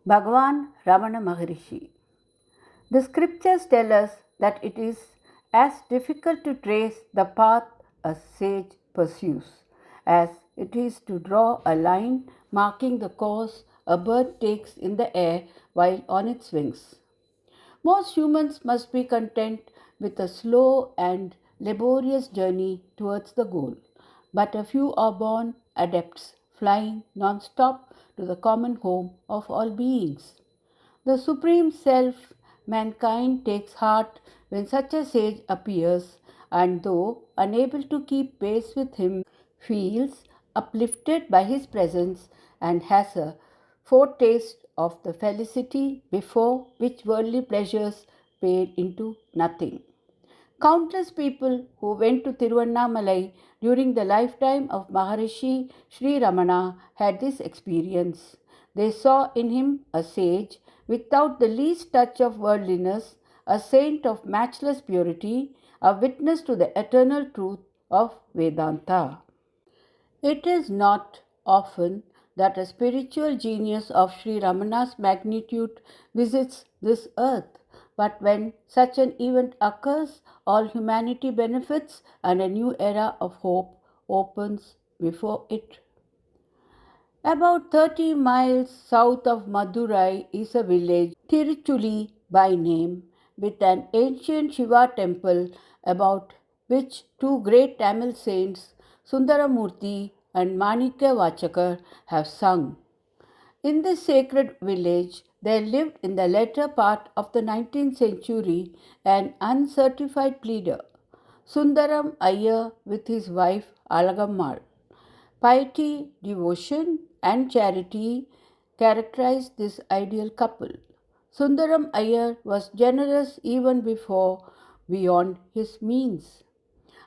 Bhagavan Ramana Maharishi. The scriptures tell us that it is as difficult to trace the path a sage pursues as it is to draw a line marking the course a bird takes in the air while on its wings. Most humans must be content with a slow and laborious journey towards the goal, but a few are born adepts, flying non-stop to the common home of all beings. The Supreme Self, mankind takes heart when such a sage appears, and though unable to keep pace with him, feels uplifted by his presence and has a foretaste of the felicity before which worldly pleasures fade into nothing. Countless people who went to Tiruvannamalai during the lifetime of Maharishi Sri Ramana had this experience. They saw in him a sage without the least touch of worldliness, a saint of matchless purity, a witness to the eternal truth of Vedanta. It is not often that a spiritual genius of Sri Ramana's magnitude visits this earth, but when such an event occurs, all humanity benefits and a new era of hope opens before it. About 30 miles south of Madurai is a village, Tiruchuli by name, with an ancient Shiva temple about which two great Tamil saints, Sundaramurti and Manikya Vachakar, have sung. In this sacred village, there lived in the latter part of the 19th century an uncertified pleader, Sundaram Iyer, with his wife Alagammal. Piety, devotion, and charity characterized this ideal couple. Sundaram Iyer was generous even before beyond his means.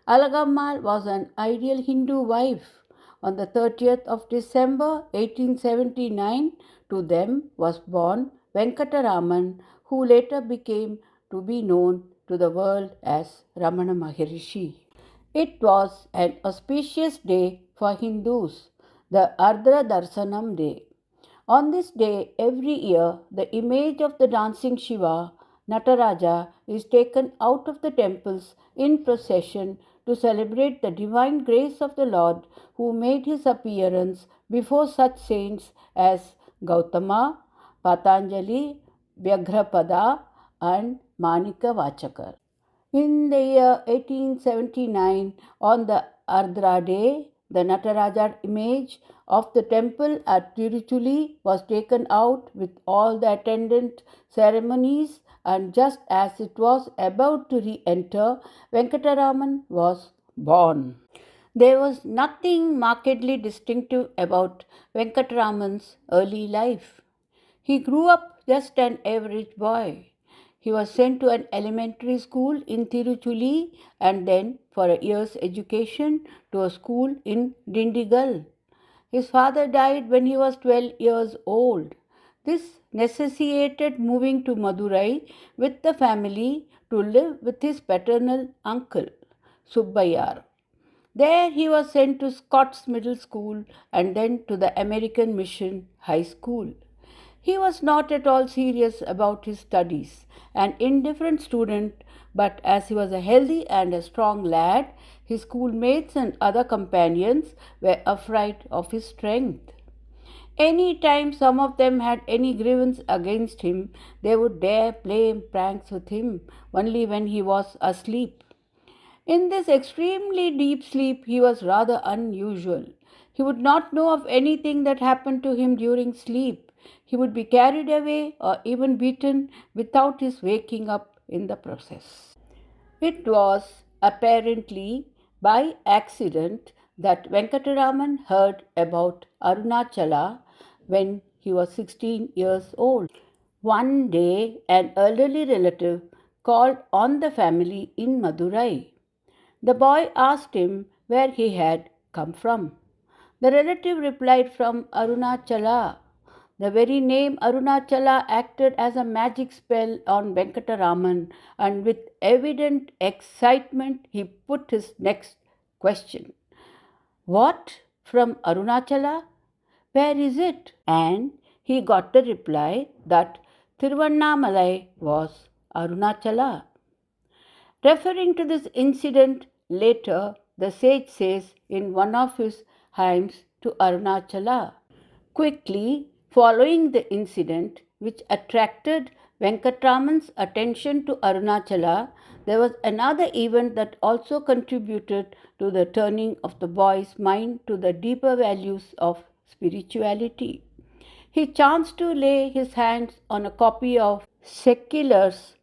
Alagammal was an ideal Hindu wife. On the 30th of December 1879, to them was born Venkataraman, who later became to be known to the world as Ramana Maharishi. It was an auspicious day for Hindus, the Ardra Darsanam day. On this day, every year, the image of the dancing Shiva, Nataraja, is taken out of the temples in procession to celebrate the divine grace of the Lord who made his appearance before such saints as Gautama, Patanjali, Vyagrapada, and Manika Vachakar. In the year 1879, on the Ardra day, the Nataraja image of the temple at Tiruchuli was taken out with all the attendant ceremonies, and just as it was about to re-enter, Venkataraman was born. There was nothing markedly distinctive about Venkataraman's early life. He grew up just an average boy. He was sent to an elementary school in Tiruchuli and then for a year's education to a school in Dindigul. His father died when he was 12 years old. This necessitated moving to Madurai with the family to live with his paternal uncle, Subbayar. There he was sent to Scott's Middle School and then to the American Mission High School. He was not at all serious about his studies, an indifferent student, but as he was a healthy and a strong lad, his schoolmates and other companions were afraid of his strength. Any time some of them had any grievance against him, they would dare play pranks with him only when he was asleep. In this extremely deep sleep, he was rather unusual. He would not know of anything that happened to him during sleep. He would be carried away or even beaten without his waking up in the process. It was apparently by accident that Venkataraman heard about Arunachala when he was 16 years old. One day, an elderly relative called on the family in Madurai. The boy asked him where he had come from. The relative replied, from Arunachala. The very name Arunachala acted as a magic spell on Venkataraman, and with evident excitement he put his next question. What? From Arunachala? Where is it? And he got the reply that Tiruvannamalai was Arunachala. Referring to this incident later, the sage says in one of his hymns to Arunachala, quickly following the incident which attracted Venkatraman's attention to Arunachala, there was another event that also contributed to the turning of the boy's mind to the deeper values of spirituality. He chanced to lay his hands on a copy of Sekkilar's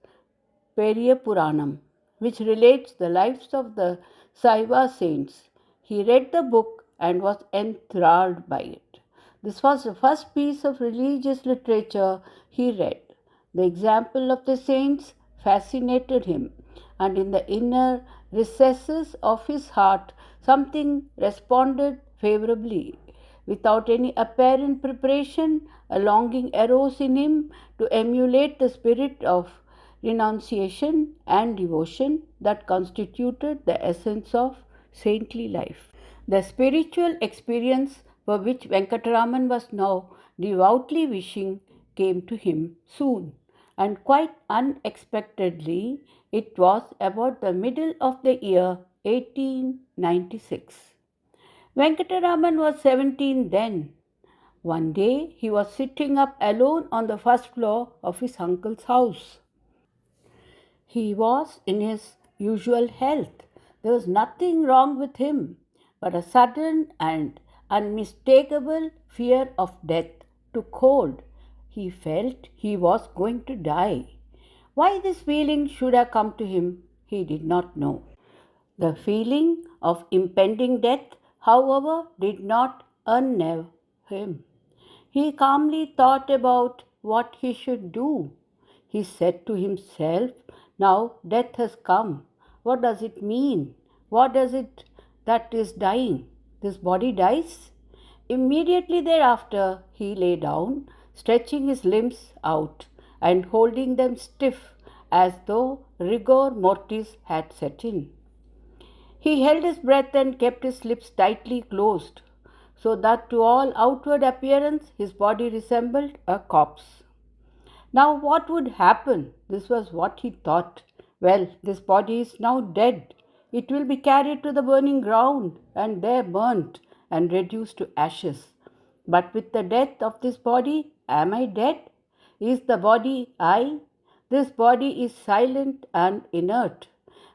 Periya Puranam, which relates the lives of the Saiva saints. He read the book and was enthralled by it. This was the first piece of religious literature he read. The example of the saints fascinated him, and in the inner recesses of his heart, something responded favorably. Without any apparent preparation, a longing arose in him to emulate the spirit of renunciation and devotion that constituted the essence of saintly life. The spiritual experience for which Venkataraman was now devoutly wishing came to him soon, and quite unexpectedly. It was about the middle of the year 1896. Venkataraman was 17 then. One day he was sitting up alone on the first floor of his uncle's house. He was in his usual health. There was nothing wrong with him, but a sudden and unmistakable fear of death took hold. He felt he was going to die. Why this feeling should have come to him, he did not know. The feeling of impending death, however, did not unnerve him. He calmly thought about what he should do. He said to himself, now death has come. What does it mean? What does it that is dying? This body dies? Immediately thereafter, he lay down, stretching his limbs out and holding them stiff as though rigor mortis had set in. He held his breath and kept his lips tightly closed, so that to all outward appearance his body resembled a corpse. Now what would happen? This was what he thought. Well, this body is now dead. It will be carried to the burning ground and there burnt and reduced to ashes. But with the death of this body, am I dead? Is the body I? This body is silent and inert,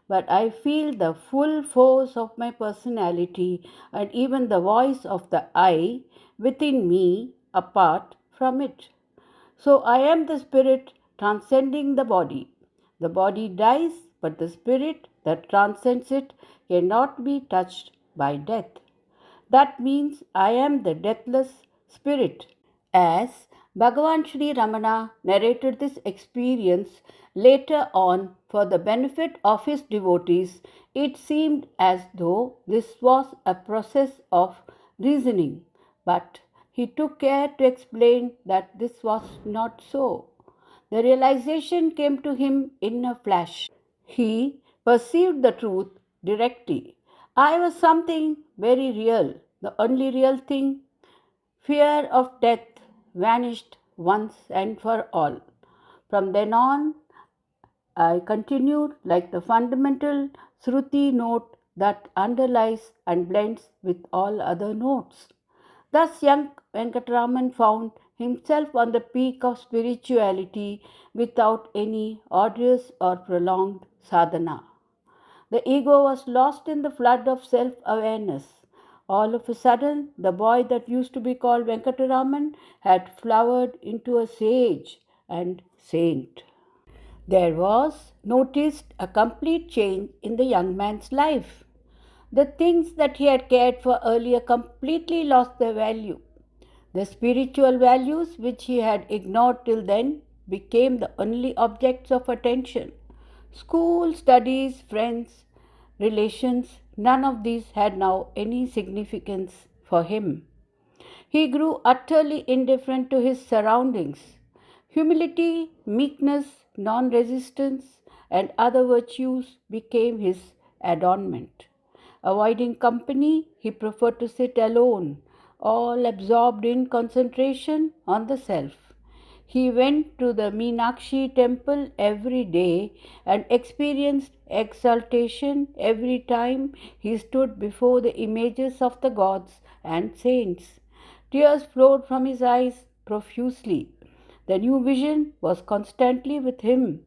but I feel the full force of my personality and even the voice of the I within me apart from it. So I am the spirit transcending the body. The body dies, but the spirit that transcends it cannot be touched by death. That means I am the deathless spirit. As Bhagavan Sri Ramana narrated this experience later on for the benefit of his devotees, it seemed as though this was a process of reasoning, but he took care to explain that this was not so. The realization came to him in a flash. He perceived the truth directly. I was something very real, the only real thing. Fear of death vanished once and for all. From then on, I continued like the fundamental Shruti note that underlies and blends with all other notes. Thus, young Venkataraman found himself on the peak of spirituality without any arduous or prolonged sadhana. The ego was lost in the flood of self-awareness. All of a sudden, the boy that used to be called Venkataraman had flowered into a sage and saint. There was noticed a complete change in the young man's life. The things that he had cared for earlier completely lost their value. The spiritual values which he had ignored till then became the only objects of attention. School, studies, friends, relations, none of these had now any significance for him. He grew utterly indifferent to his surroundings. Humility, meekness, non-resistance, and other virtues became his adornment. Avoiding company, he preferred to sit alone, all absorbed in concentration on the self. He went to the Meenakshi temple every day and experienced exaltation every time he stood before the images of the gods and saints. Tears flowed from his eyes profusely. The new vision was constantly with him.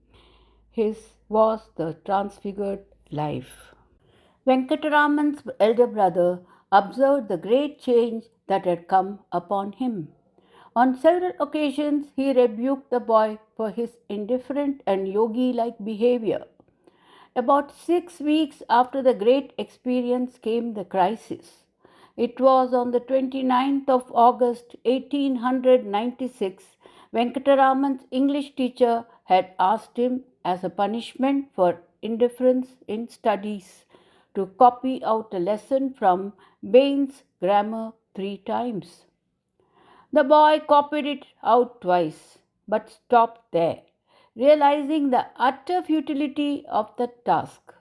His was the transfigured life. Venkataraman's elder brother observed the great change that had come upon him. On several occasions, he rebuked the boy for his indifferent and yogi like behavior. About 6 weeks after the great experience came the crisis. It was on the 29th of August 1896. Venkataraman's English teacher had asked him as a punishment for indifference in studies to copy out a lesson from Bain's grammar 3 times. The boy copied it out twice, but stopped there, realizing the utter futility of the task.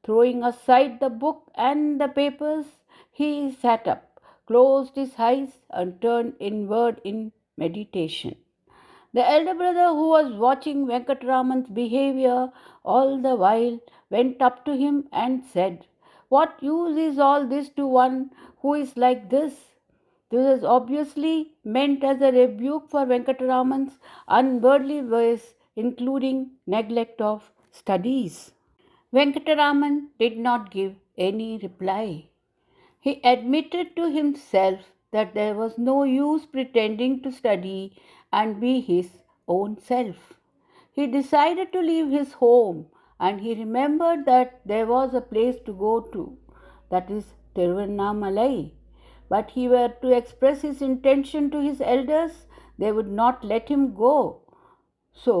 Throwing aside the book and the papers, he sat up, closed his eyes, and turned inward in meditation. The elder brother, who was watching Venkataraman's behavior all the while, went up to him and said, "What use is all this to one who is like this?" This is obviously meant as a rebuke for Venkataraman's unworldly ways, including neglect of studies. Venkataraman did not give any reply. He admitted to himself that there was no use pretending to study and be his own self. He decided to leave his home, and he remembered that there was a place to go to, that is Tiruvannamalai. But he were to express his intention to his elders, they would not let him go. So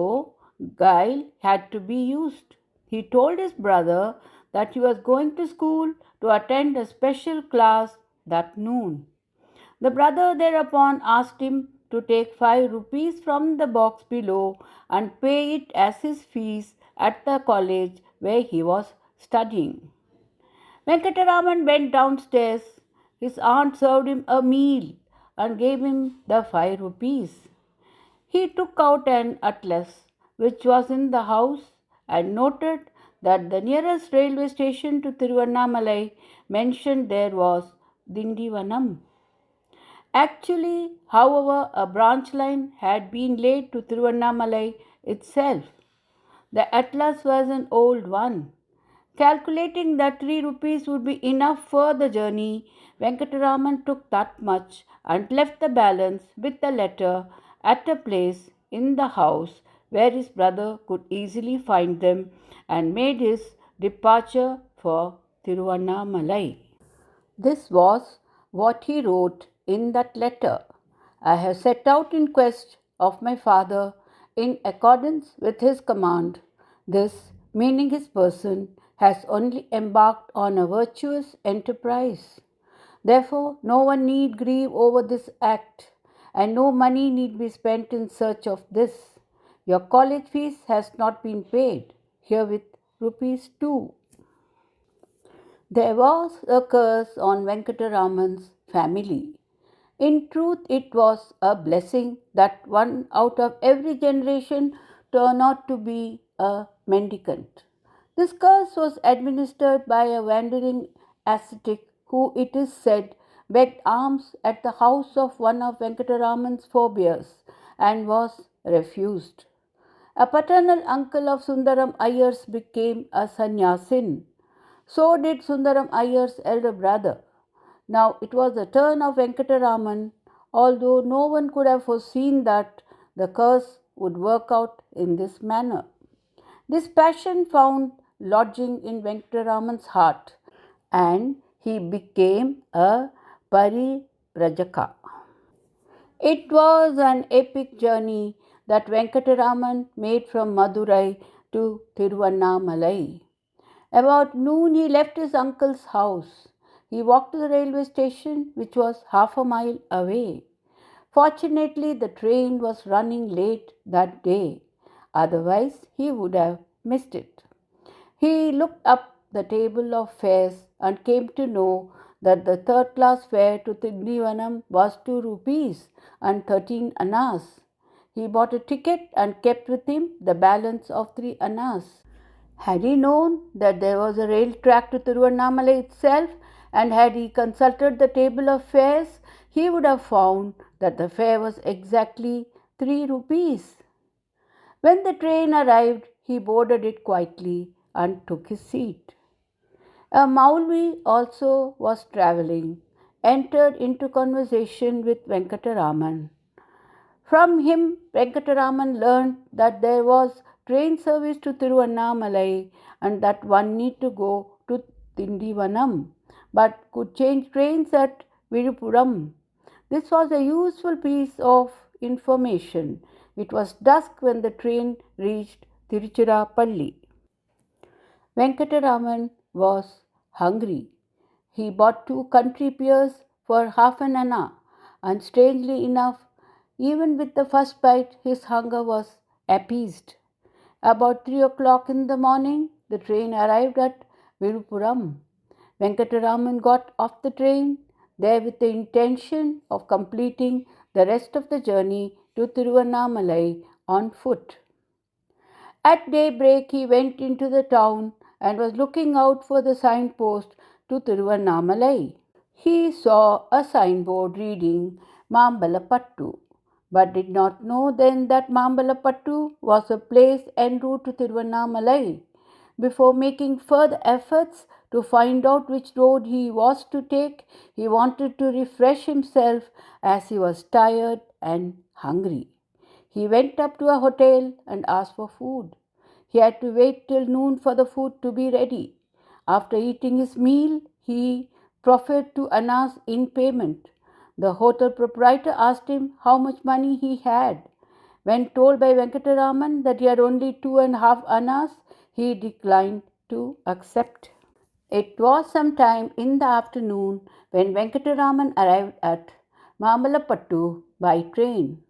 guile had to be used. He told his brother that he was going to school to attend a special class that noon. The brother thereupon asked him to take 5 rupees from the box below and pay it as his fees at the college where he was studying. Venkataraman went downstairs. His aunt served him a meal and gave him the 5 rupees. He took out an atlas which was in the house and noted that the nearest railway station to Tiruvannamalai mentioned there was Dindivanam. Actually, however, a branch line had been laid to Tiruvannamalai itself. The atlas was an old one. Calculating that 3 rupees would be enough for the journey, Venkataraman took that much and left the balance with the letter at a place in the house where his brother could easily find them and made his departure for Tiruvannamalai. This was what he wrote in that letter. "I have set out in quest of my father in accordance with his command. This, meaning his person, has only embarked on a virtuous enterprise. Therefore, no one need grieve over this act, and no money need be spent in search of this. Your college fees has not been paid, herewith rupees 2." There was a curse on Venkataraman's family. In truth, it was a blessing that one out of every generation turned out to be a mendicant. This curse was administered by a wandering ascetic who, it is said, begged alms at the house of one of Venkataraman's forebears and was refused. A paternal uncle of Sundaram Iyer's became a sannyasin. So did Sundaram Iyer's elder brother. Now it was the turn of Venkataraman, although no one could have foreseen that the curse would work out in this manner. This passion found lodging in Venkataraman's heart, and he became a parivrajaka. It was an epic journey that Venkataraman made from Madurai to Tiruvannamalai. About noon, he left his uncle's house. He walked to the railway station, which was half a mile away. Fortunately, the train was running late that day. Otherwise, he would have missed it. He looked up the table of fares and came to know that the third-class fare to Tindivanam was 2 rupees and 13 annas. He bought a ticket and kept with him the balance of 3 annas. Had he known that there was a rail track to Tiruvannamalai itself, and had he consulted the table of fares, he would have found that the fare was exactly 3 rupees. When the train arrived, he boarded it quietly and took his seat. A Maulvi also was travelling, entered into conversation with Venkataraman. From him, Venkataraman learned that there was train service to Tiruvannamalai and that one need to go to Tindivanam, but could change trains at Virupuram. This was a useful piece of information. It was dusk when the train reached Tiruchirappalli. Venkataraman was hungry. He bought 2 country pears for half an anna, and strangely enough, even with the first bite, his hunger was appeased. About 3 o'clock in the morning, the train arrived at Virupuram. Venkataraman got off the train there with the intention of completing the rest of the journey to Tiruvannamalai on foot. At daybreak, he went into the town and was looking out for the signpost to Tiruvannamalai. He saw a signboard reading Mambalapattu, but did not know then that Mambalapattu was a place en route to Tiruvannamalai. Before making further efforts to find out which road he was to take, he wanted to refresh himself as he was tired and hungry. He went up to a hotel and asked for food. He had to wait till noon for the food to be ready. After eating his meal, he proffered 2 annas in payment. The hotel proprietor asked him how much money he had. When told by Venkataraman that he had only 2.5 annas, he declined to accept. It was some time in the afternoon when Venkataraman arrived at Mambalapattu by train.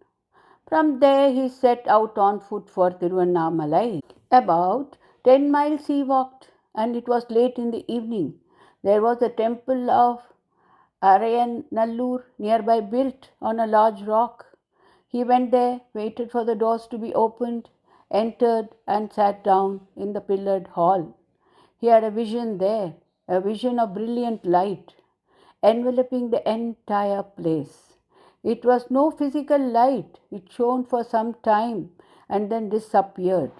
From there he set out on foot for Tiruvannamalai. About 10 miles he walked, and it was late in the evening. There was a temple of Arayanallur nearby, built on a large rock. He went there, waited for the doors to be opened, entered and sat down in the pillared hall. He had a vision there, a vision of brilliant light, enveloping the entire place. It was no physical light. It shone for some time and then disappeared.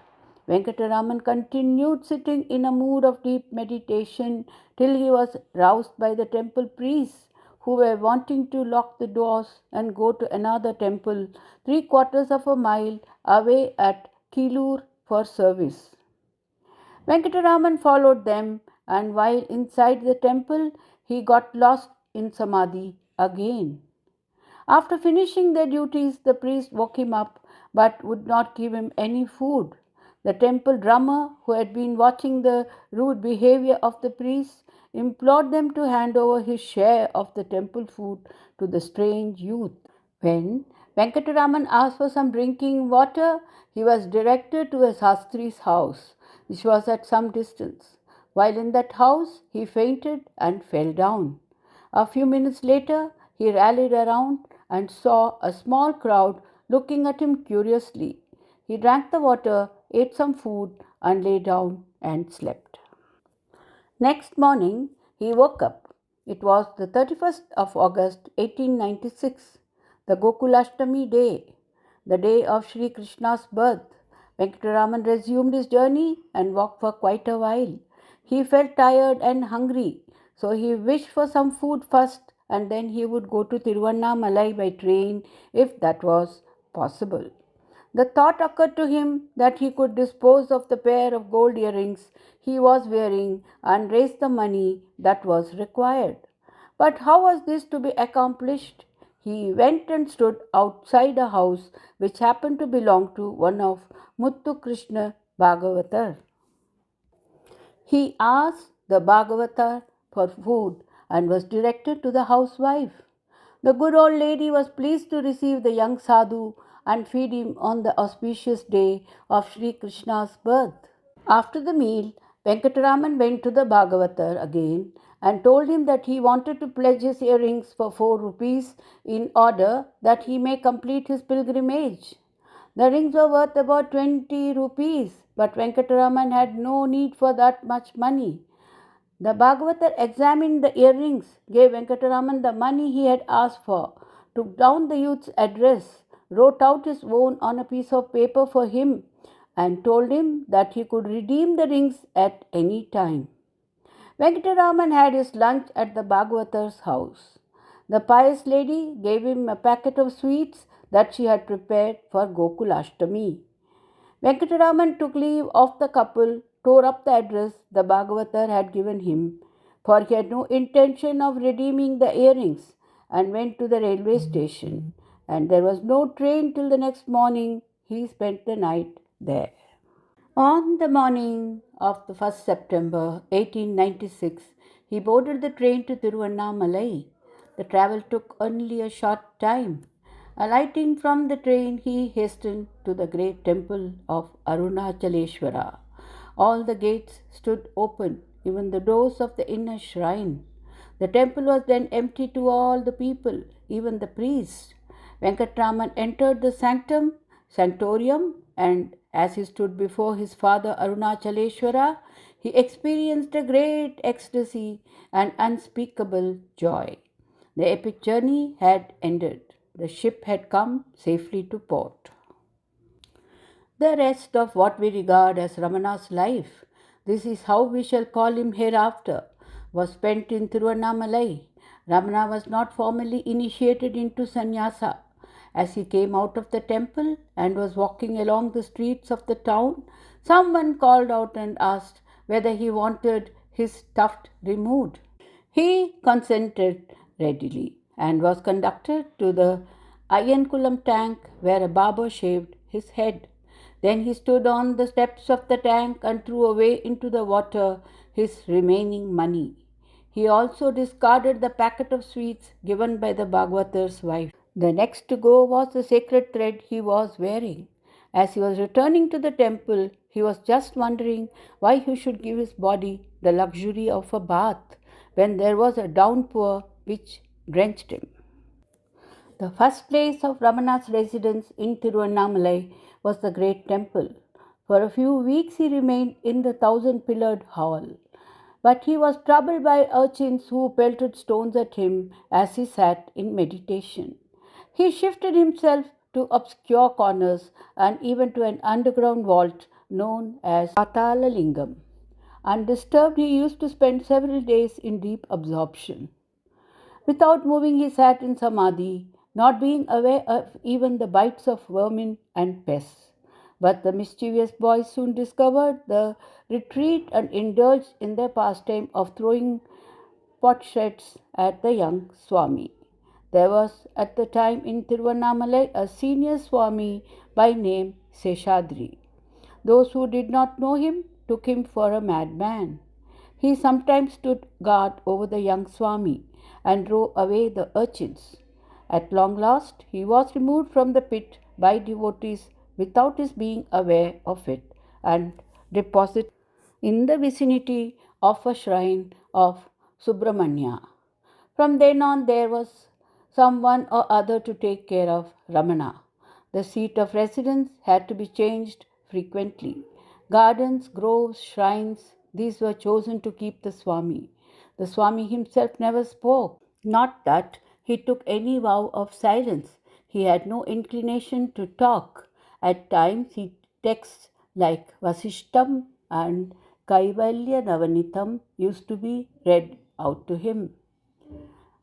Venkataraman continued sitting in a mood of deep meditation till he was roused by the temple priests, who were wanting to lock the doors and go to another temple 3/4 of a mile away at Kilur for service. Venkataraman followed them, and while inside the temple, he got lost in samadhi again. After finishing their duties, the priest woke him up but would not give him any food. The temple drummer, who had been watching the rude behavior of the priests, implored them to hand over his share of the temple food to the strange youth. When Venkataraman asked for some drinking water, he was directed to a Sastri's house, which was at some distance. While in that house, he fainted and fell down. A few minutes later, he rallied around and saw a small crowd looking at him curiously. He drank the water, ate some food, and lay down and slept. Next morning, he woke up. It was the 31st of August, 1896, the Gokulashtami day, the day of Sri Krishna's birth. Venkataraman resumed his journey and walked for quite a while. He felt tired and hungry, so he wished for some food first, and then he would go to Tiruvannamalai by train if that was possible. The thought occurred to him that he could dispose of the pair of gold earrings he was wearing and raise the money that was required. But how was this to be accomplished? He went and stood outside a house which happened to belong to one of Muthu Krishna Bhagavatar. He asked the Bhagavatar for food and was directed to the housewife. The good old lady was pleased to receive the young sadhu and feed him on the auspicious day of Sri Krishna's birth. After the meal, Venkataraman went to the Bhagavatar again and told him that he wanted to pledge his earrings for 4 rupees in order that he may complete his pilgrimage. The rings were worth about 20 rupees, but Venkataraman had no need for that much money. The Bhagavatar examined the earrings, gave Venkataraman the money he had asked for, took down the youth's address, wrote out his own on a piece of paper for him, and told him that he could redeem the rings at any time. Venkataraman had his lunch at the Bhagavatar's house. The pious lady gave him a packet of sweets that she had prepared for Gokulashtami. Venkataraman took leave of the couple, tore up the address the Bhagavatar had given him, for he had no intention of redeeming the earrings, and went to the railway station. And there was no train till the next morning. He spent the night there. On the morning of the 1st September 1896, he boarded the train to Tiruvannamalai. The travel took only a short time. Alighting from the train, he hastened to the great temple of Arunachaleshwara. All the gates stood open, even the doors of the inner shrine. The temple was then empty to all the people, even the priests. Venkatraman entered the sanctorium, and as he stood before his father Arunachaleshwara, he experienced a great ecstasy and unspeakable joy. The epic journey had ended. The ship had come safely to port. The rest of what we regard as Ramana's life, this is how we shall call him hereafter, was spent in Tiruvannamalai. Ramana was not formally initiated into sannyasa. As he came out of the temple and was walking along the streets of the town, someone called out and asked whether he wanted his tuft removed. He consented readily and was conducted to the Ayyankulam tank where a barber shaved his head. Then he stood on the steps of the tank and threw away into the water his remaining money. He also discarded the packet of sweets given by the Bhagavatar's wife. The next to go was the sacred thread he was wearing. As he was returning to the temple, he was just wondering why he should give his body the luxury of a bath when there was a downpour which drenched him. The first place of Ramana's residence in Tiruvannamalai was the great temple. For a few weeks he remained in the 1,000-pillared hall. But he was troubled by urchins who pelted stones at him as he sat in meditation. He shifted himself to obscure corners and even to an underground vault known as Patala Lingam. Undisturbed, he used to spend several days in deep absorption. Without moving, he sat in samadhi, not being aware of even the bites of vermin and pests. But the mischievous boys soon discovered the retreat and indulged in their pastime of throwing potsherds at the young Swami. There was at the time in Tiruvannamalai a senior Swami by name Seshadri. Those who did not know him took him for a madman. He sometimes stood guard over the young Swami and drove away the urchins. At long last, he was removed from the pit by devotees without his being aware of it and deposited in the vicinity of a shrine of Subramanya. From then on, there was someone or other to take care of Ramana. The seat of residence had to be changed frequently. Gardens, groves, shrines, these were chosen to keep the Swami. The Swami himself never spoke. Not that he took any vow of silence. He had no inclination to talk. At times, texts like Vasishtam and Kaivalya Navanitam used to be read out to him.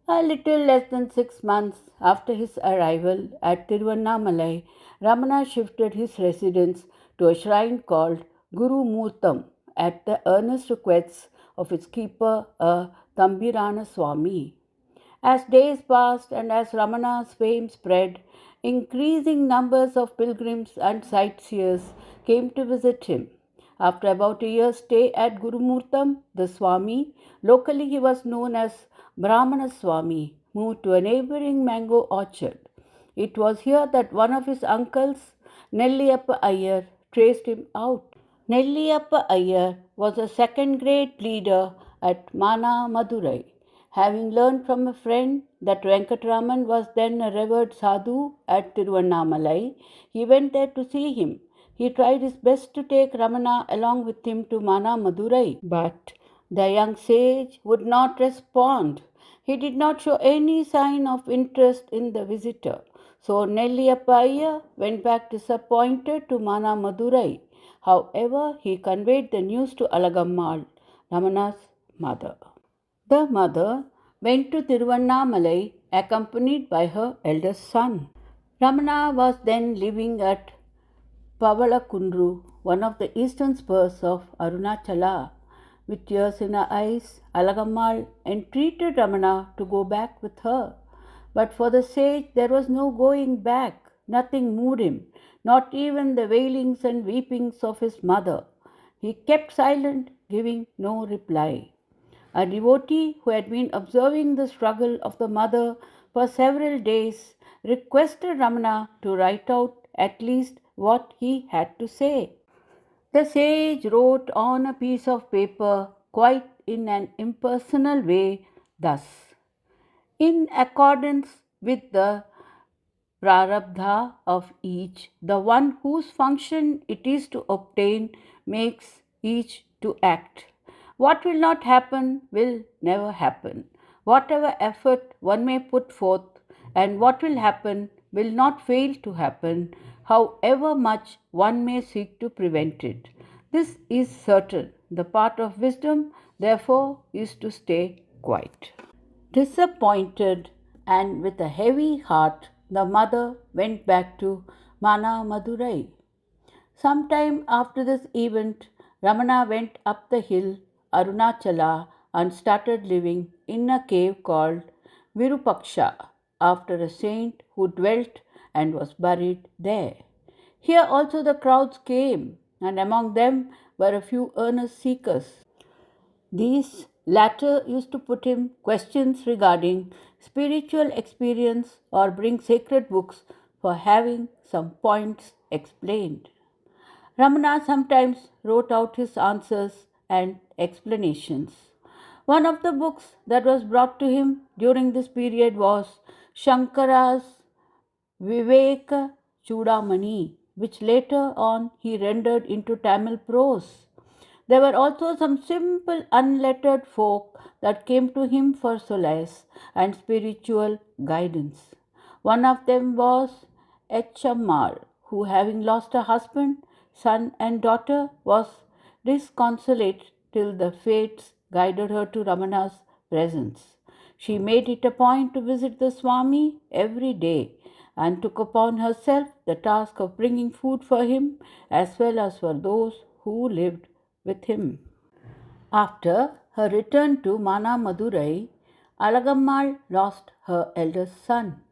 A little less than 6 months after his arrival at Tiruvannamalai, Ramana shifted his residence to a shrine called Guru Murtam at the earnest request of its keeper, a Tambirana Swami. As days passed and as Ramana's fame spread, increasing numbers of pilgrims and sightseers came to visit him. After about a year's stay at Gurumurtam, the Swami, locally he was known as Ramana Swami, moved to a neighboring mango orchard. It was here that one of his uncles, Nelliyappa Iyer, traced him out. Nelliyappa Iyer was a second grade leader at Mana Madurai. Having learned from a friend that Venkataraman was then a revered sadhu at Tiruvannamalai, he went there to see him. He tried his best to take Ramana along with him to Mana Madurai, but the young sage would not respond. He did not show any sign of interest in the visitor. So Nelliyappa Iyer went back disappointed to Mana Madurai. However, he conveyed the news to Alagammal, Ramana's mother. The mother went to Tiruvannamalai accompanied by her eldest son. Ramana was then living at Pavalakundru, one of the eastern spurs of Arunachala. With tears in her eyes, Alagammal entreated Ramana to go back with her. But for the sage there was no going back. Nothing moved him, not even the wailings and weepings of his mother. He kept silent, giving no reply. A devotee who had been observing the struggle of the mother for several days requested Ramana to write out at least what he had to say. The sage wrote on a piece of paper, quite in an impersonal way, thus: in accordance with the prarabdha of each, the one whose function it is to obtain makes each to act. What will not happen will never happen. Whatever effort one may put forth, and what will happen will not fail to happen, however much one may seek to prevent it. This is certain. The part of wisdom, therefore, is to stay quiet. Disappointed and with a heavy heart, the mother went back to Mana Madurai. Some time after this event, Ramana went up the hill Arunachala and started living in a cave called Virupaksha after a saint who dwelt and was buried there. Here also the crowds came, and among them were a few earnest seekers. These latter used to put him questions regarding spiritual experience or bring sacred books for having some points explained. Ramana sometimes wrote out his answers and explanations. One of the books that was brought to him during this period was Shankara's Viveka Chudamani, which later on he rendered into Tamil prose. There were also some simple unlettered folk that came to him for solace and spiritual guidance. One of them was Echammal, who, having lost a husband, son, and daughter, was disconsolate till the fates guided her to Ramana's presence. She made it a point to visit the Swami every day and took upon herself the task of bringing food for him as well as for those who lived with him. After her return to Mana Madurai, Alagammal lost her eldest son.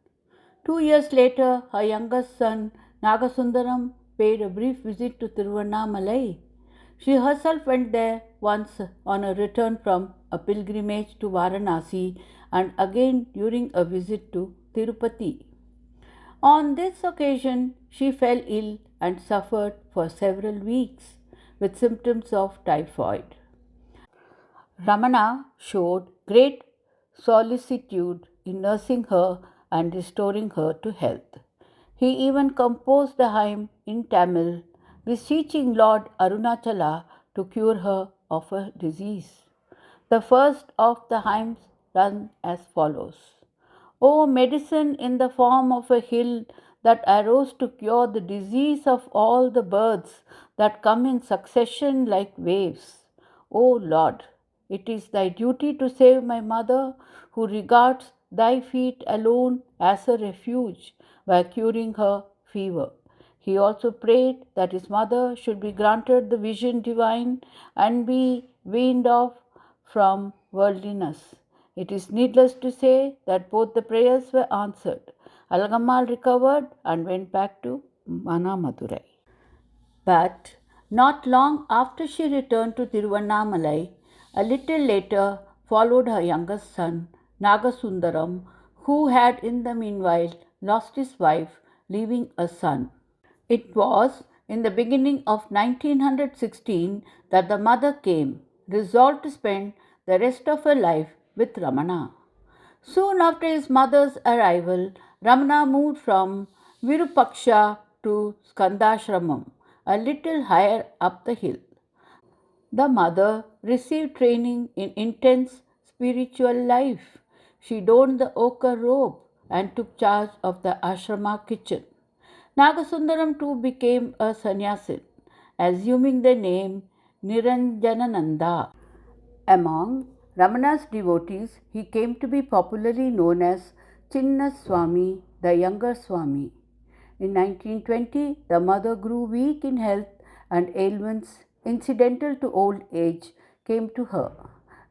2 years later, her youngest son Nagasundaram paid a brief visit to Tiruvannamalai. She herself went there once on a return from a pilgrimage to Varanasi and again during a visit to Tirupati. On this occasion, she fell ill and suffered for several weeks with symptoms of typhoid. Ramana showed great solicitude in nursing her and restoring her to health. He even composed a hymn in Tamil, beseeching Lord Arunachala to cure her of her disease. The first of the hymns runs as follows: O medicine in the form of a hill that arose to cure the disease of all the birds that come in succession like waves. O Lord, it is thy duty to save my mother, who regards thy feet alone as a refuge, by curing her fever. He also prayed that his mother should be granted the vision divine and be weaned off from worldliness. It is needless to say that both the prayers were answered. Alagammal recovered and went back to Mana Madurai. But not long after she returned to Tiruvannamalai, a little later followed her youngest son, Nagasundaram, who had in the meanwhile lost his wife, leaving a son. It was in the beginning of 1916 that the mother came, resolved to spend the rest of her life with Ramana. Soon after his mother's arrival, Ramana moved from Virupaksha to Skandashramam, a little higher up the hill. The mother received training in intense spiritual life. She donned the ochre robe and took charge of the ashrama kitchen. Nagasundaram too became a sannyasin, assuming the name Niranjanananda. Among Ramana's devotees, he came to be popularly known as Chinna Swami, the younger Swami. In 1920, the mother grew weak in health and ailments incidental to old age came to her.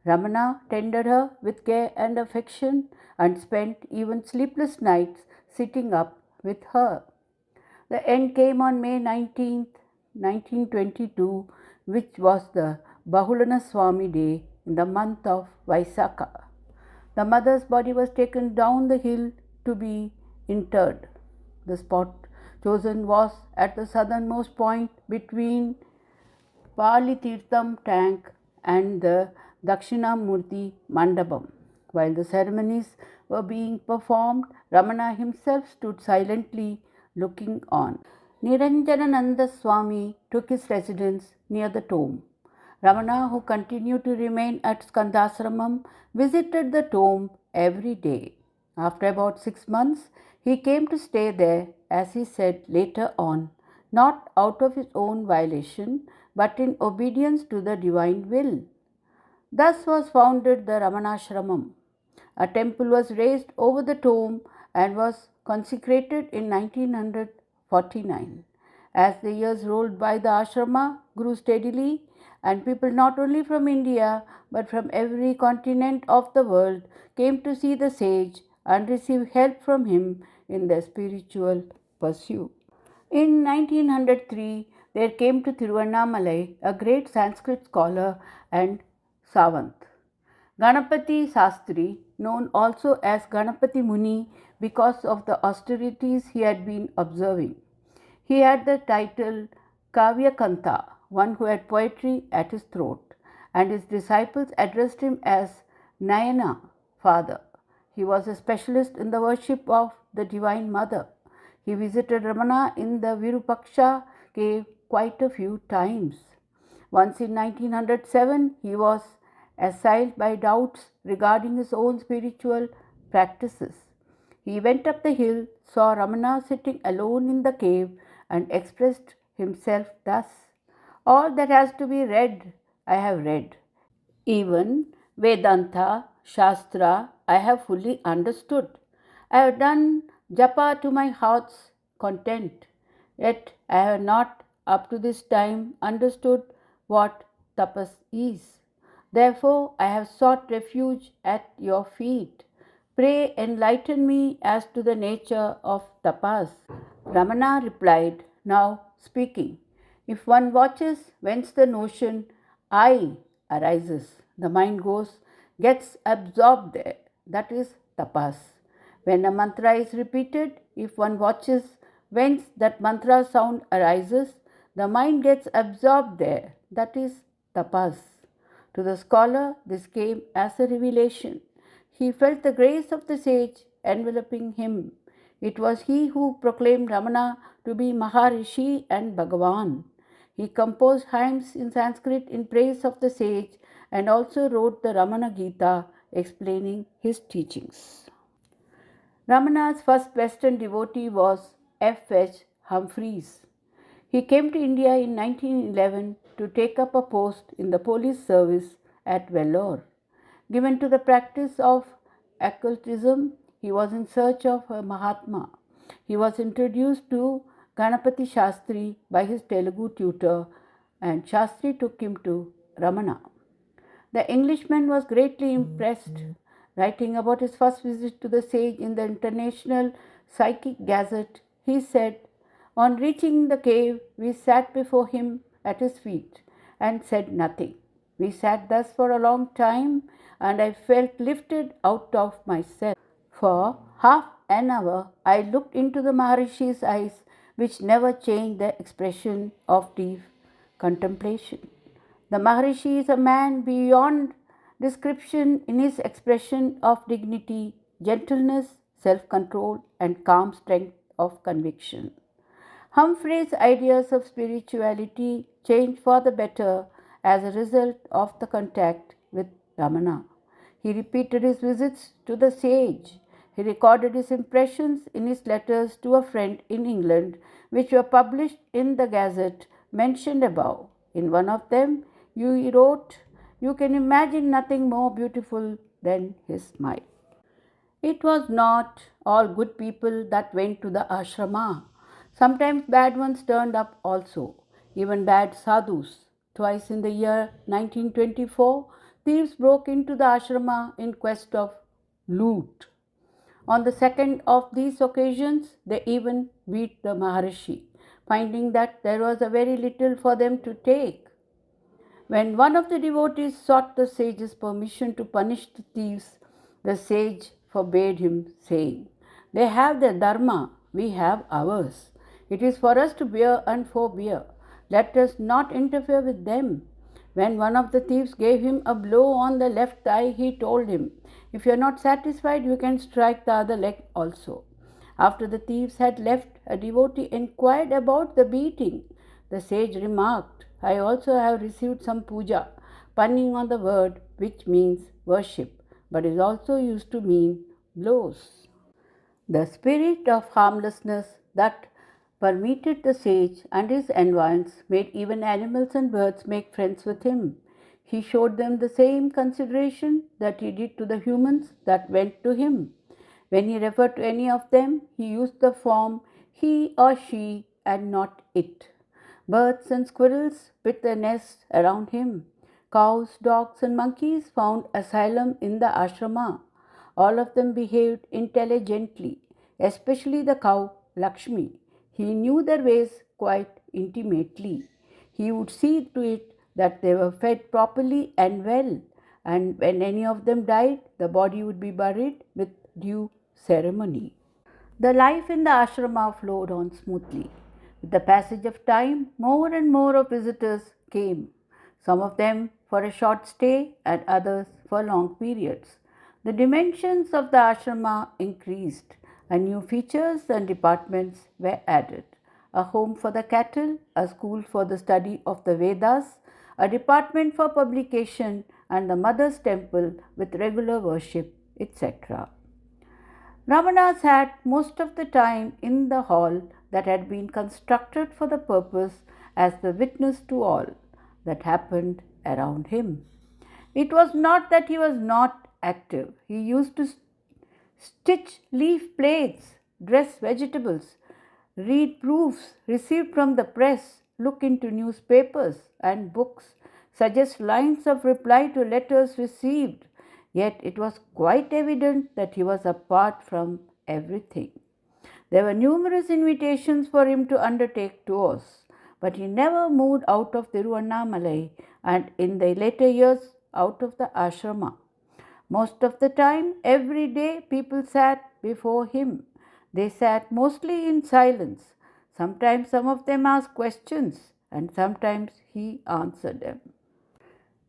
Ramana tended her with care and affection and spent even sleepless nights sitting up with her. The end came on May 19, 1922, which was the Bahulana Swami Day in the month of Vaisakha. The mother's body was taken down the hill to be interred. The spot chosen was at the southernmost point between Palitirtham tank and the Dakshinamurti Mandapam. While the ceremonies were being performed, Ramana himself stood silently looking on. Niranjanananda Swami took his residence near the tomb. Ramana, who continued to remain at Skandasramam, visited the tomb every day. After about 6 months, he came to stay there, as he said later on, not out of his own violation, but in obedience to the divine will. Thus was founded the Ramanashramam. A temple was raised over the tomb and was consecrated in 1949. As the years rolled by, the ashrama grew steadily, and people not only from India but from every continent of the world came to see the sage and receive help from him in their spiritual pursuit. In 1903, there came to Tiruvannamalai a great Sanskrit scholar and savant, Ganapati Sastri, known also as Ganapati Muni because of the austerities he had been observing. He had the title Kavyakanta, one who had poetry at his throat, and his disciples addressed him as Nayana, Father. He was a specialist in the worship of the Divine Mother. He visited Ramana in the Virupaksha cave quite a few times. Once in 1907, he was assailed by doubts regarding his own spiritual practices. He went up the hill, saw Ramana sitting alone in the cave, and expressed himself thus: "All that has to be read, I have read. Even Vedanta, Shastra, I have fully understood. I have done japa to my heart's content. Yet I have not up to this time understood what tapas is. Therefore I have sought refuge at your feet. Pray enlighten me as to the nature of tapas." Ramana replied, now speaking, "If one watches whence the notion I arises, the mind gets absorbed there. That is tapas. When a mantra is repeated, if one watches whence that mantra sound arises, the mind gets absorbed there. That is tapas." To the scholar, this came as a revelation. He felt the grace of the sage enveloping him. It was he who proclaimed Ramana to be Maharishi and Bhagavan. He composed hymns in Sanskrit in praise of the sage and also wrote the Ramana Gita explaining his teachings. Ramana's first Western devotee was F. H. Humphreys. He came to India in 1911 to take up a post in the police service at Vellore. Given to the practice of occultism, he was in search of a Mahatma. He was introduced to Ganapati Shastri by his Telugu tutor, and Shastri took him to Ramana. The Englishman was greatly impressed. Writing about his first visit to the sage in the International Psychic Gazette, he said, "On reaching the cave, we sat before him at his feet and said nothing. We sat thus for a long time, and I felt lifted out of myself. For half an hour, I looked into the Maharishi's eyes which never change the expression of deep contemplation. The Maharishi is a man beyond description in his expression of dignity, gentleness, self control, and calm strength of conviction. Humphrey's ideas of spirituality changed for the better as a result of the contact with Ramana. He repeated his visits to the sage. He recorded his impressions in his letters to a friend in England, which were published in the Gazette mentioned above. In one of them, he wrote, "You can imagine nothing more beautiful than his smile." It was not all good people that went to the ashrama. Sometimes bad ones turned up also, even bad sadhus. Twice in the year 1924, thieves broke into the ashrama in quest of loot. On the second of these occasions, they even beat the Maharishi, finding that there was a very little for them to take. When one of the devotees sought the sage's permission to punish the thieves, the sage forbade him, saying, "They have their dharma, we have ours. It is for us to bear and forbear. Let us not interfere with them." When one of the thieves gave him a blow on the left thigh, he told him, "If you are not satisfied, you can strike the other leg also." After the thieves had left, a devotee inquired about the beating. The sage remarked, "I also have received some puja," punning on the word which means worship, but is also used to mean blows. The spirit of harmlessness that permeated the sage and his environs made even animals and birds make friends with him. He showed them the same consideration that he did to the humans that went to him. When he referred to any of them, he used the form he or she and not it. Birds and squirrels built their nests around him. Cows, dogs, and monkeys found asylum in the ashrama. All of them behaved intelligently, especially the cow Lakshmi. He knew their ways quite intimately. He would see to it that they were fed properly and well, and when any of them died, the body would be buried with due ceremony. The life in the ashrama flowed on smoothly. With the passage of time, more and more of visitors came, some of them for a short stay and others for long periods. The dimensions of the ashrama increased, and new features and departments were added. A home for the cattle, a school for the study of the Vedas, a department for publication, and the Mother's Temple with regular worship, etc. Ramana sat most of the time in the hall that had been constructed for the purpose as the witness to all that happened around him. It was not that he was not active. He used to stitch leaf plates, dress vegetables, read proofs received from the press, look into newspapers and books, suggest lines of reply to letters received. Yet it was quite evident that he was apart from everything. There were numerous invitations for him to undertake tours, but he never moved out of Tiruvannamalai and in the later years out of the ashrama. Most of the time, every day, people sat before him. They sat mostly in silence. Sometimes some of them asked questions, and sometimes he answered them.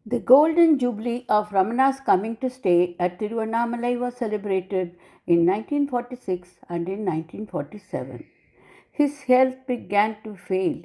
The golden jubilee of Ramana's coming to stay at Tiruvannamalai was celebrated in 1946 and in 1947. His health began to fail.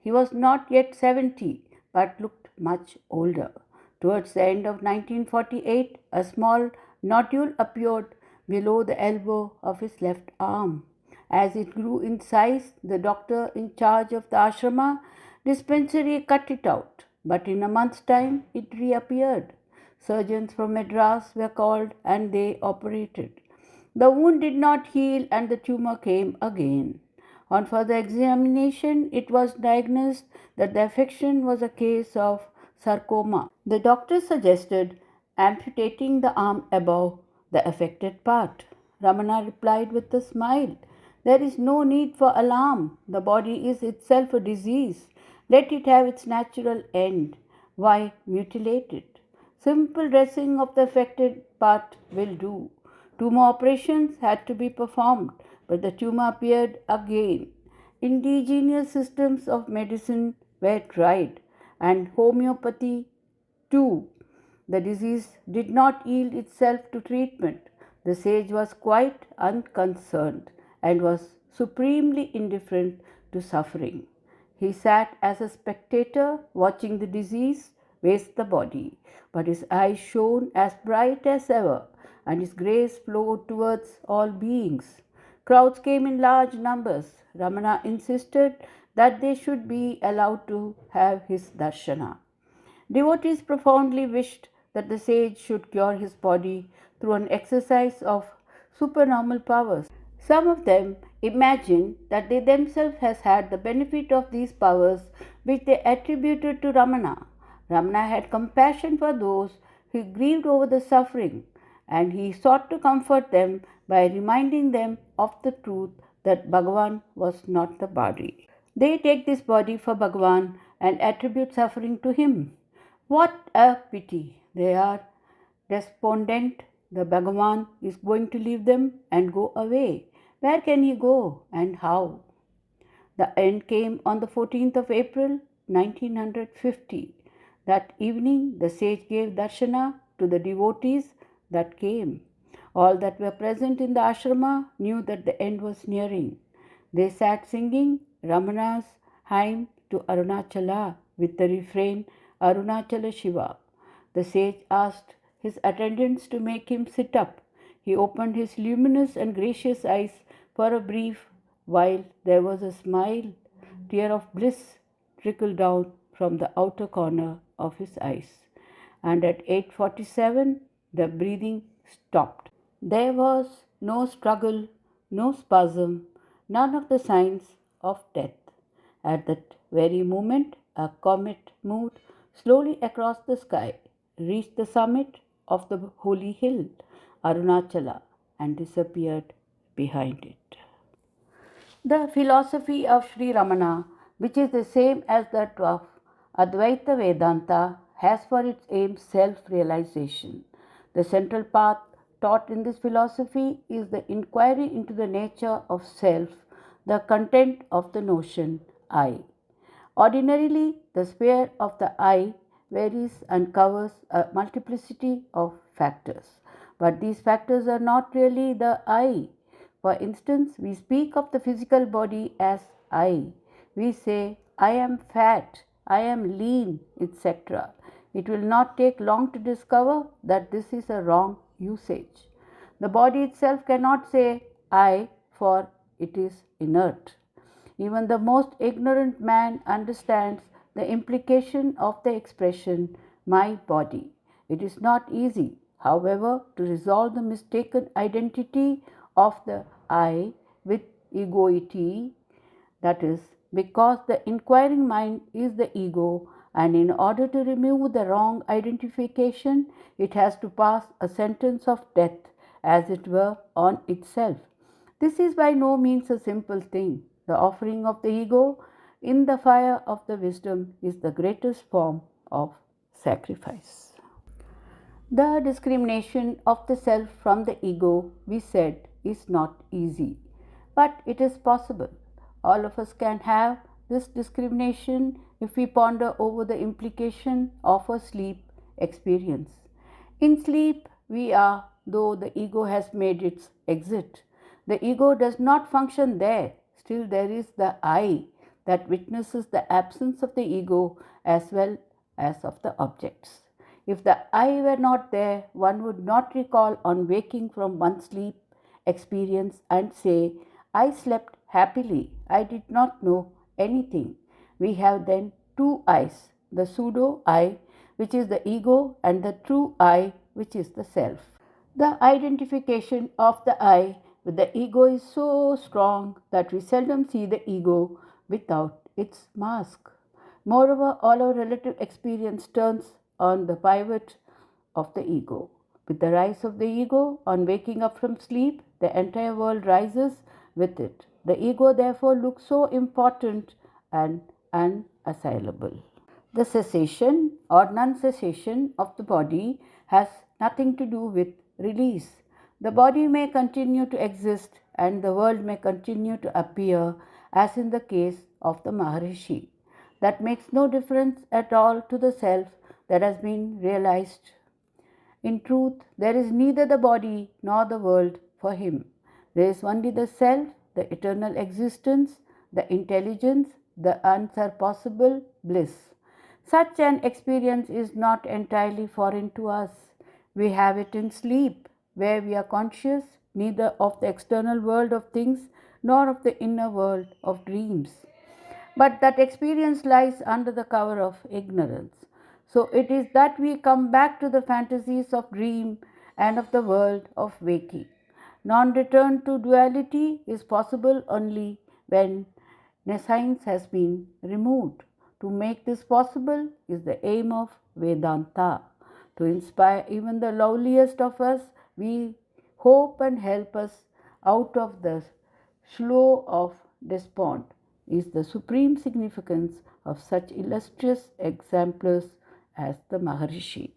He was not yet 70 but looked much older. Towards the end of 1948, a small nodule appeared below the elbow of his left arm. As it grew in size, the doctor in charge of the ashrama dispensary cut it out, but in a month's time it reappeared. Surgeons from Madras were called and they operated. The wound did not heal and the tumor came again. On further examination, it was diagnosed that the affection was a case of sarcoma. The doctor suggested amputating the arm above the affected part. Ramana replied with a smile, "There is no need for alarm. The body is itself a disease. Let it have its natural end. Why mutilate it? Simple dressing of the affected part will do." 2 more operations had to be performed, but the tumor appeared again. indigenous systems of medicine were tried, and homeopathy too. The disease did not yield itself to treatment. The sage was quite unconcerned and was supremely indifferent to suffering. He sat as a spectator watching the disease waste the body, but his eyes shone as bright as ever, and his grace flowed towards all beings. Crowds came in large numbers. Ramana insisted that they should be allowed to have his darshana. Devotees profoundly wished that the sage should cure his body through an exercise of supernormal powers. Some of them imagined that they themselves had the benefit of these powers which they attributed to Ramana. Ramana had compassion for those who grieved over the suffering, and he sought to comfort them by reminding them of the truth that Bhagavan was not the body. They take this body for Bhagavan and attribute suffering to him. What a pity! They are despondent. The Bhagavan is going to leave them and go away. Where can he go and how? The end came on the 14th of April 1950. That evening, the sage gave darshana to the devotees that came. All that were present in the ashrama knew that the end was nearing. They sat singing Ramana's hymn to Arunachala with the refrain Arunachala Shiva. The sage asked his attendants to make him sit up. He opened his luminous and gracious eyes for a brief while. There was a smile. Tear of bliss trickled down from the outer corner of his eyes. And at 8:47, the breathing stopped. There was no struggle, no spasm, none of the signs of death. At that very moment, a comet moved slowly across the sky, reached the summit of the holy hill, Arunachala, and disappeared behind it. The philosophy of Sri Ramana, which is the same as that of Advaita Vedanta, has for its aim self-realization. The central path taught in this philosophy is the inquiry into the nature of self, the content of the notion I. Ordinarily, the sphere of the I varies and covers a multiplicity of factors. But these factors are not really the I. For instance, we speak of the physical body as I. We say, I am fat, I am lean, etc. It will not take long to discover that this is a wrong usage. The body itself cannot say I, for it is inert. Even the most ignorant man understands the implication of the expression my body. It is not easy, however, to resolve the mistaken identity of the I with egoity, that is, because the inquiring mind is the ego, and in order to remove the wrong identification, it has to pass a sentence of death, as it were, on itself. This is by no means a simple thing. The offering of the ego in the fire of the wisdom is the greatest form of sacrifice. The discrimination of the self from the ego, we said, is not easy, but it is possible. All of us can have this discrimination if we ponder over the implication of a sleep experience. In sleep, we are, though the ego has made its exit. The ego does not function there. Still, there is the I that witnesses the absence of the ego as well as of the objects. If the I were not there, one would not recall on waking from one's sleep experience and say, I slept happily, I did not know anything. We have then two I's, the pseudo I, which is the ego, and the true I, which is the self. The identification of the I with the ego is so strong that we seldom see the ego without its mask. Moreover, all our relative experience turns on the pivot of the ego. With the rise of the ego, on waking up from sleep, the entire world rises with it. The ego therefore looks so important and unassailable. The cessation or non-cessation of the body has nothing to do with release. The body may continue to exist and the world may continue to appear as in the case of the Maharishi. That makes no difference at all to the self that has been realized. In truth, there is neither the body nor the world for him. There is only the self, the eternal existence, the intelligence, the unsurpassable bliss. Such an experience is not entirely foreign to us. We have it in sleep, where we are conscious neither of the external world of things nor of the inner world of dreams. But that experience lies under the cover of ignorance. So it is that we come back to the fantasies of dream and of the world of waking. Non return to duality is possible only when nescience has been removed. To make this possible is the aim of Vedanta. To inspire even the lowliest of us, we hope and help us out of the slough of despond is the supreme significance of such illustrious exemplars as the Maharishi.